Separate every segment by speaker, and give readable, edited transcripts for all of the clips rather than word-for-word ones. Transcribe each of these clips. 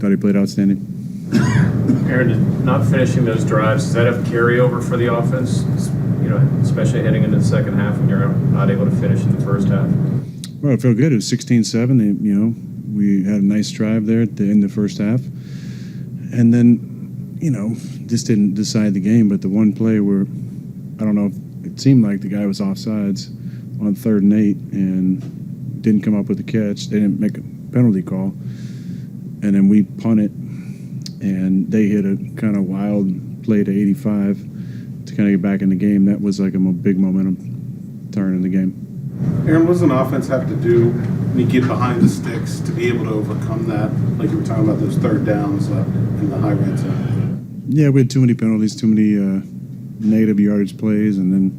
Speaker 1: thought he played outstanding.
Speaker 2: Aaron, not finishing those drives, does that have carryover for the offense? You know, especially heading into the second half when you're not able to finish in the first half?
Speaker 1: Well, it felt good. It was 16-7. You know, we had a nice drive there at the end of the first half. And then, you know, just didn't decide the game. But the one play where, I don't know, it seemed like the guy was offsides on 3rd and 8 and didn't come up with the catch. They didn't make a penalty call. And then we punt it, and they hit a kind of wild play to 85 to kind of get back in the game. That was like a big momentum turn in the game.
Speaker 3: Aaron, what does an offense have to do when you get behind the sticks to be able to overcome that? Like you were talking about those 3rd downs in the high red zone.
Speaker 1: Yeah, we had too many penalties, too many negative yardage plays, and then,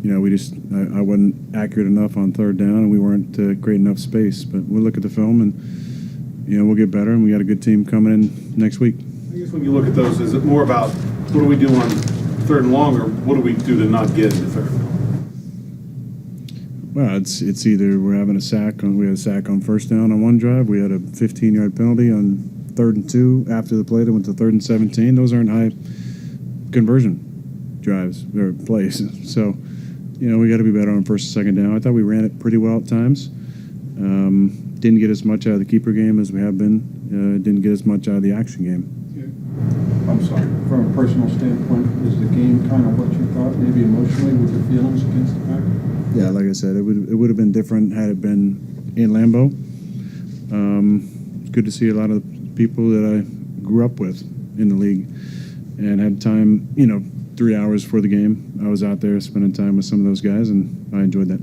Speaker 1: you know, I wasn't accurate enough on 3rd down, and we weren't great enough space. But we'll look at the film, and, you know, we'll get better, and we got a good team coming in next week.
Speaker 3: I guess when you look at those, is it more about what do we do on 3rd and long, or what do we do to not get into 3rd and long?
Speaker 1: Well, it's either we're having a sack we had a sack on 1st down on one drive. We had a 15-yard penalty on 3rd and 2 after the play that went to 3rd and 17. Those aren't high conversion drives or plays. So, you know, we got to be better on 1st and 2nd down. I thought we ran it pretty well at times. Didn't get as much out of the keeper game as we have been. Didn't get as much out of the action game.
Speaker 4: I'm sorry. From a personal standpoint, is the game kind of what you thought, maybe emotionally, with your feelings against the Packers?
Speaker 1: Yeah, like I said, it would have been different had it been in Lambeau. It's good to see a lot of the people that I grew up with in the league and had time, you know, 3 hours before the game. I was out there spending time with some of those guys, and I enjoyed that.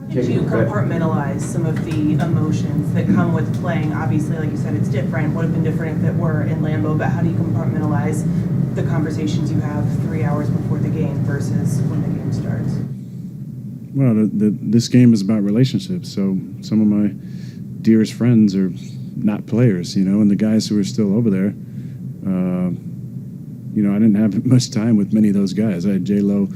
Speaker 5: How did you compartmentalize some of the emotions that come with playing? Obviously, like you said, it's different. Would have been different if it were in Lambeau, but how do you compartmentalize the conversations you have 3 hours before the game versus when the game starts?
Speaker 1: Well, this game is about relationships. So some of my dearest friends are not players, you know, and the guys who are still over there, you know, I didn't have much time with many of those guys. I had J-Lo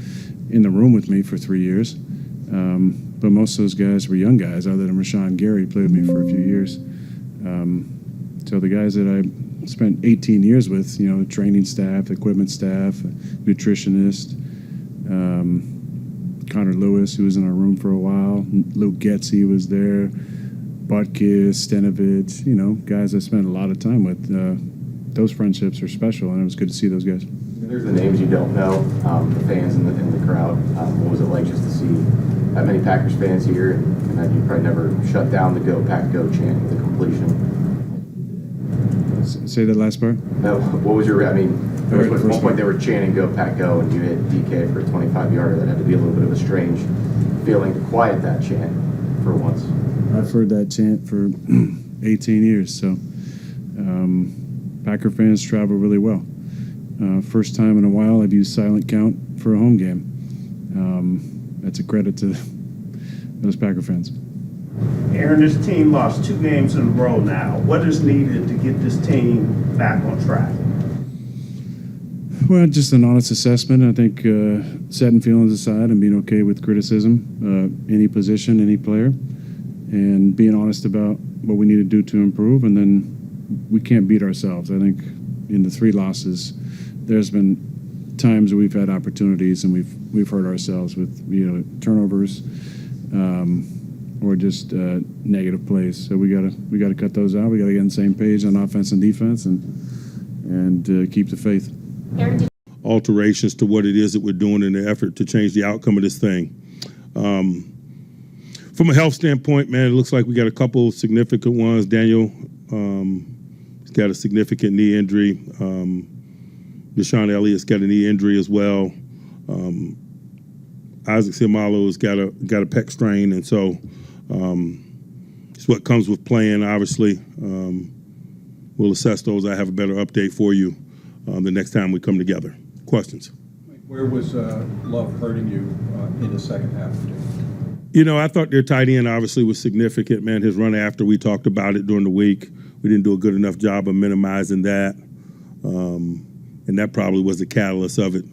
Speaker 1: in the room with me for 3 years, but most of those guys were young guys, other than Rashawn Gary, played with me for a few years. So the guys that I spent 18 years with, you know, training staff, equipment staff, nutritionist, Connor Lewis, who was in our room for a while, Luke Getzey was there, Butkus, Stenovich, you know, guys I spent a lot of time with. Those friendships are special, and it was good to see those guys.
Speaker 6: There's the names you don't know, the fans in the crowd. What was it like just to see that many Packers fans here, and that you probably never shut down the Go Pack Go chant with the completion?
Speaker 1: Say that last part?
Speaker 6: No, what was your, I mean, at one point they were chanting Go Pack Go, and you hit DK for a 25-yarder. That had to be a little bit of a strange feeling to quiet that chant for once.
Speaker 1: I've heard that chant for 18 years, so Packer fans travel really well. First time in a while I've used silent count for a home game. That's a credit to those Packer fans.
Speaker 7: Aaron, this team lost 2 games in a row now. What is needed to get this team back on track?
Speaker 1: Well, just an honest assessment. I think setting feelings aside and being okay with criticism, any position, any player, and being honest about what we need to do to improve. And then we can't beat ourselves. I think in the 3 losses, there's been times where we've had opportunities and we've hurt ourselves with, you know, turnovers or just negative plays. So we gotta cut those out. We gotta get on the same page on offense and defense and keep the faith.
Speaker 8: Alterations to what it is that we're doing in the effort to change the outcome of this thing. From a health standpoint, man, it looks like we got a couple significant ones. Daniel, he's got a significant knee injury. Deshaun Elliott's got a knee injury as well. Isaac Seumalo's got a pec strain, and so it's what comes with playing. Obviously, we'll assess those. I have a better update for you the next time we come together. Questions?
Speaker 4: Where was Love hurting you in the second half?
Speaker 8: You know, I thought their tight end obviously was significant, man. His run after, we talked about it during the week. We didn't do a good enough job of minimizing that. And that probably was the catalyst of it.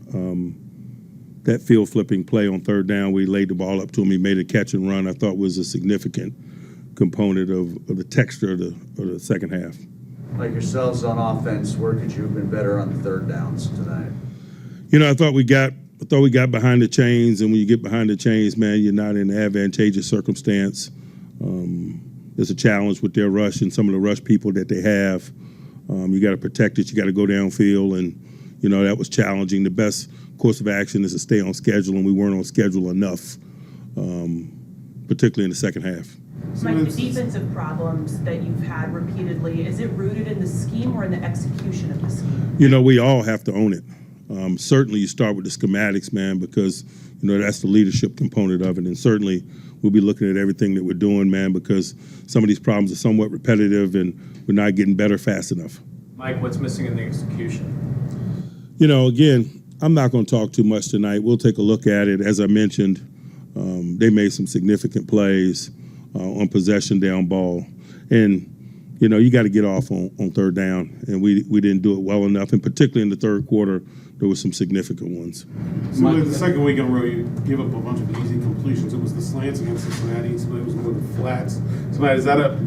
Speaker 8: That field flipping play on 3rd down, we laid the ball up to him. He made a catch and run, I thought was a significant component of the texture of the second half.
Speaker 9: like yourselves on offense, where could you have been better on the third downs tonight?
Speaker 8: You know, I thought we got behind the chains, and when you get behind the chains, man, you're not in an advantageous circumstance. There's a challenge with their rush and some of the rush people that they have. You got to protect it. You got to go downfield, and you know that was challenging. The best course of action is to stay on schedule, and we weren't on schedule enough, particularly in the second half.
Speaker 5: Mike, the defensive problems that you've had repeatedly, is it rooted in the scheme or in the execution of the scheme?
Speaker 8: You know, we all have to own it. Certainly, you start with the schematics, man, because you know that's the leadership component of it, and certainly we'll be looking at everything that we're doing, man, because some of these problems are somewhat repetitive, and we're not getting better fast enough.
Speaker 2: Mike, what's missing in the execution?
Speaker 8: You know, again, I'm not going to talk too much tonight. We'll take a look at it. As I mentioned, they made some significant plays on possession down ball, and you know you got to get off on third down, and we didn't do it well enough, and particularly in the third quarter. There were some significant ones.
Speaker 3: So like the second week in a row, you gave up a bunch of easy completions. It was the slants against Cincinnati. Somebody was more the flats. Somebody, is that a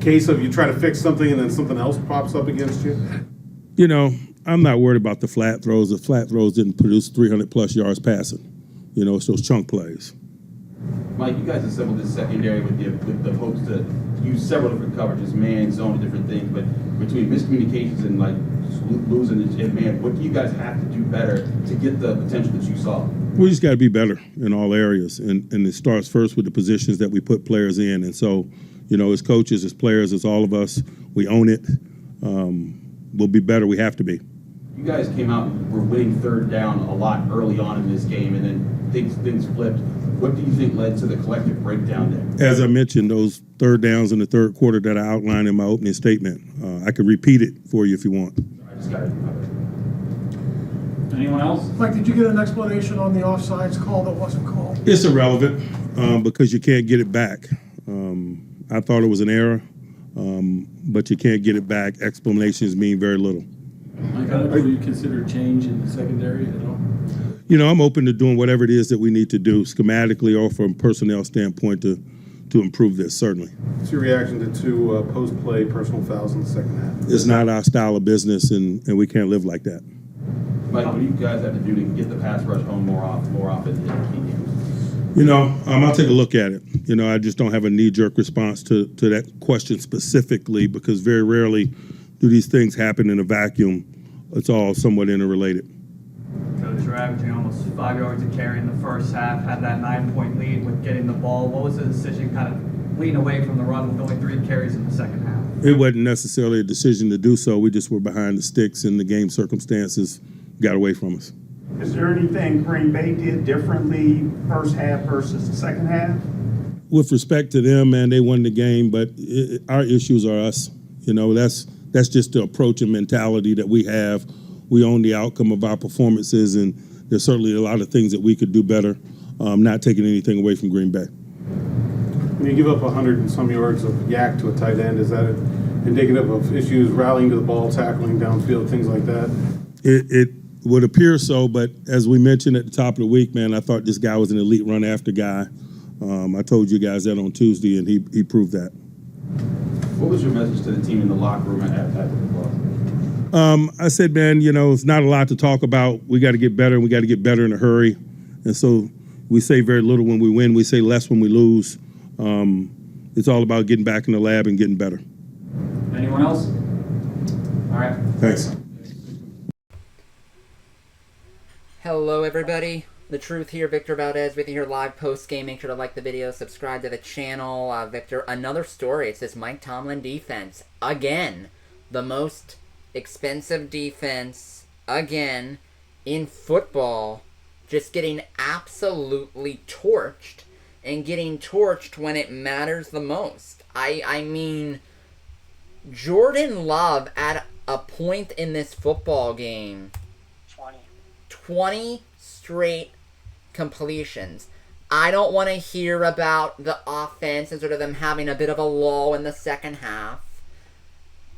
Speaker 3: case of you try to fix something and then something else pops up against you?
Speaker 8: You know, I'm not worried about the flat throws. The flat throws didn't produce 300-plus yards passing. You know, it's those chunk plays.
Speaker 6: Mike, you guys assembled this secondary with the hopes to use several different coverages, man, zone, and different things, but between miscommunications and like losing it, man, what do you guys have to do better to get the potential that you saw?
Speaker 8: We just got to be better in all areas, and it starts first with the positions that we put players in. And so, you know, as coaches, as players, as all of us, we own it. We'll be better. We have to be.
Speaker 6: You guys came out and were winning third down a lot early on in this game, and then things flipped. What do you think led to the collective breakdown there?
Speaker 8: As I mentioned, those third downs in the third quarter that I outlined in my opening statement, I could repeat it for you if you want.
Speaker 6: I just got it.
Speaker 10: Anyone else?
Speaker 11: Mike, did you get an explanation on the offsides call that wasn't called?
Speaker 8: It's irrelevant because you can't get it back. I thought it was an error, but you can't get it back. Explanations mean very little.
Speaker 10: Mike, do you consider change in the secondary at all?
Speaker 8: You know, I'm open to doing whatever it is that we need to do schematically or from a personnel standpoint to improve this, certainly.
Speaker 3: What's your reaction to two post-play personal fouls in the second half?
Speaker 8: It's not our style of business, and we can't live like that.
Speaker 6: Mike, what do you guys have to do to get the pass rush home more often in key games?
Speaker 8: You know, I'll take a look at it. You know, I just don't have a knee-jerk response to that question specifically because very rarely do these things happen in a vacuum. It's all somewhat interrelated.
Speaker 12: Coach, you're averaging almost 5 yards a carry in the first half, had that 9-point lead with getting the ball. What was the decision kind of lean away from the run with only 3 carries in the second half?
Speaker 8: It wasn't necessarily a decision to do so. We just were behind the sticks and the game circumstances got away from us.
Speaker 7: Is there anything Green Bay did differently first half versus the second half?
Speaker 8: With respect to them, man, they won the game, but our issues are us. You know, that's just the approach and mentality that we have. We own the outcome of our performances, and there's certainly a lot of things that we could do better, not taking anything away from Green Bay.
Speaker 3: When you give up 100 and some yards of yak to a tight end, is that indicative of issues rallying to the ball, tackling downfield, things like that?
Speaker 8: It would appear so, but as we mentioned at the top of the week, man, I thought this guy was an elite run-after guy. I told you guys that on Tuesday, and he proved that.
Speaker 6: What was your message to the team in the locker room after the loss?
Speaker 8: I said, man, you know, it's not a lot to talk about. We got to get better, and we got to get better in a hurry. And so we say very little when we win. We say less when we lose. It's all about getting back in the lab and getting better.
Speaker 10: Anyone else? All right.
Speaker 8: Thanks.
Speaker 13: Hello, everybody. The Truth here, Victor Valdez with you here live post-game. Make sure to like the video, subscribe to the channel. Victor, another story. It's this Mike Tomlin defense. Again, the most expensive defense, again, in football. Just getting absolutely torched. And getting torched when it matters the most. I mean, Jordan Love at a point in this football game, 20 straight completions. I don't want to hear about the offense and sort of them having a bit of a lull in the second half.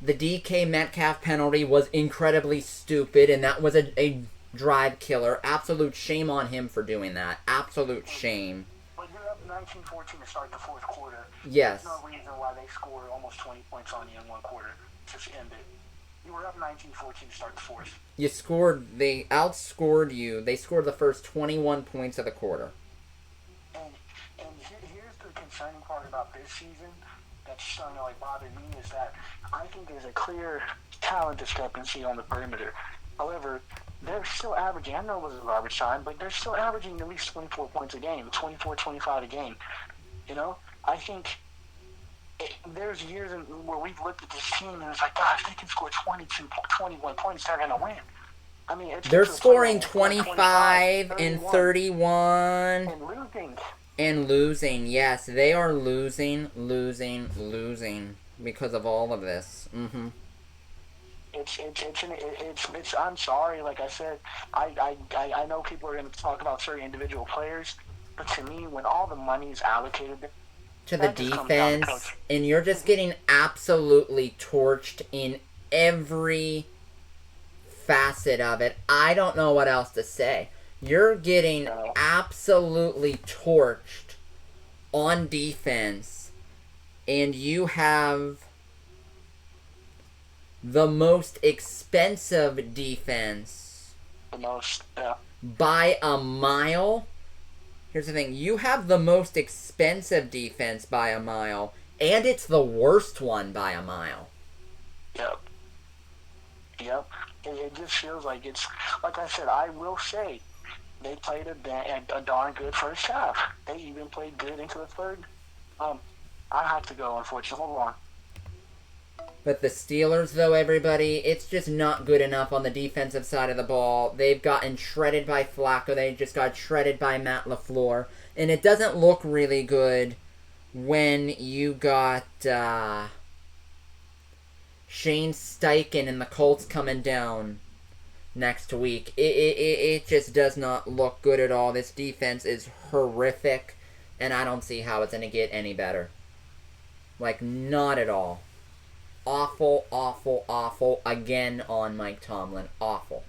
Speaker 13: The DK Metcalf penalty was incredibly stupid, and that was a drive killer. Absolute shame on him for doing that. Absolute shame.
Speaker 11: But you're up 19-14 to start the fourth quarter.
Speaker 13: Yes.
Speaker 11: There's no reason why they scored almost 20 points on you in one quarter.
Speaker 14: just end it. You were up 19-14 to start the fourth.
Speaker 13: They outscored you. They scored the first 21 points of the quarter.
Speaker 14: And here's the concerning part about this season that's starting to like bother me is that I think there's a clear talent discrepancy on the perimeter. However, they're still averaging, I know it was a garbage time, but they're still averaging at least 24 points a game, 24, 25 a game. You know, I think there's years where we've looked at this team and it's like, gosh, they can score 22, 21 points, they're going to win. I mean,
Speaker 13: they're scoring 25 and 31.
Speaker 14: And losing.
Speaker 13: And losing, yes. They are losing because of all of this. Mm-hmm.
Speaker 14: It's I'm sorry, like I said, I know people are going to talk about certain individual players, but to me, when all the money is allocated
Speaker 13: to the defense, and you're just getting absolutely torched in every facet of it, I don't know what else to say. You're getting absolutely torched on defense, and you have the most expensive defense by a mile. Here's the thing. You have the most expensive defense by a mile, and it's the worst one by a mile.
Speaker 14: Yep. It just feels like it's, like I said, I will say, they played a darn good first half. They even played good into the third. I have to go, unfortunately. Hold on.
Speaker 13: But the Steelers, though, everybody, it's just not good enough on the defensive side of the ball. They've gotten shredded by Flacco. They just got shredded by Matt LaFleur. And it doesn't look really good when you got Shane Steichen and the Colts coming down next week. It just does not look good at all. This defense is horrific, and I don't see how it's going to get any better. Like, not at all. Awful, awful, awful again on Mike Tomlin. Awful.